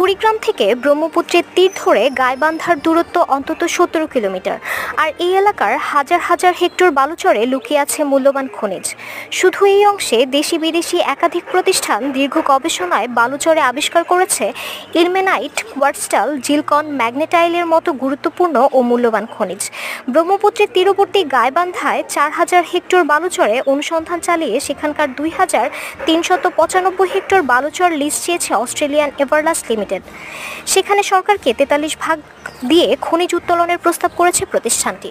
কুড়িগ্রাম থেকে ব্রহ্মপুত্রের তীর ধরে গাইবান্ধার দূরত্ব অন্তত 17 কিলোমিটার। আর এই এলাকার হাজার হাজার হেক্টর বালুচরে লুকিয়ে আছে মূল্যবান খনিজ। শুধু এই অংশে দেশি বিদেশি একাধিক প্রতিষ্ঠান দীর্ঘ গবেষণায় বালুচরে আবিষ্কার করেছে ইলমেনাইট, কোয়ার্টজটাল, জিরকন, ম্যাগনেটাইলের মতো গুরুত্বপূর্ণ ও মূল্যবান খনিজ। ব্রহ্মপুত্রের তীরবর্তী গাইবান্ধায় 4000 হেক্টর বালুচরে অনুসন্ধান চালিয়ে সেখানকার 2395 হেক্টর বালুচর লিজ চেয়েছে অস্ট্রেলিয়ান এভারলাস্ট লিমিটেড। সেখানে সরকারকে 43 ভাগ দিয়ে খনিজ উত্তোলনের প্রস্তাব করেছে প্রতিষ্ঠানটি।